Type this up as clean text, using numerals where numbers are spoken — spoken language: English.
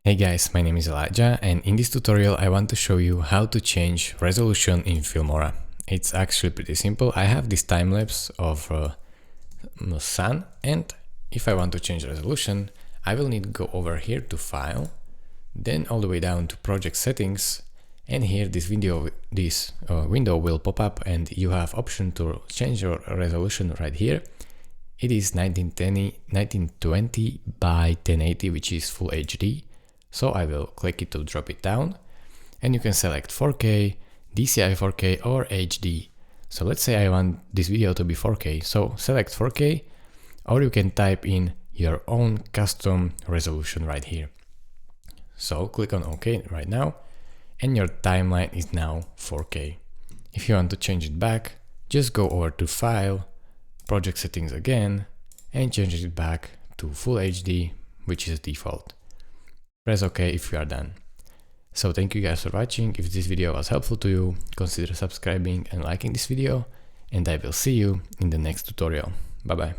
Hey guys, my name is Elijah, and in this tutorial I want to show you how to change resolution in Filmora. It's actually pretty simple. I have this time lapse of the sun, and if I want to change resolution, I will need to go over here to File, then all the way down to Project Settings, and here this window will pop up, and you have option to change your resolution right here. It is 1920 by 1080, which is Full HD. So I will click it to drop it down, and you can select 4K, DCI 4K or HD. So let's say I want this video to be 4K, so select 4K, or you can type in your own custom resolution right here. So click on OK right now, and your timeline is now 4K. If you want to change it back, just go over to File, Project Settings again, and change it back to Full HD, which is default. Press OK if you are done. So thank you guys for watching. If this video was helpful to you, consider subscribing and liking this video, and I will see you in the next tutorial. Bye bye.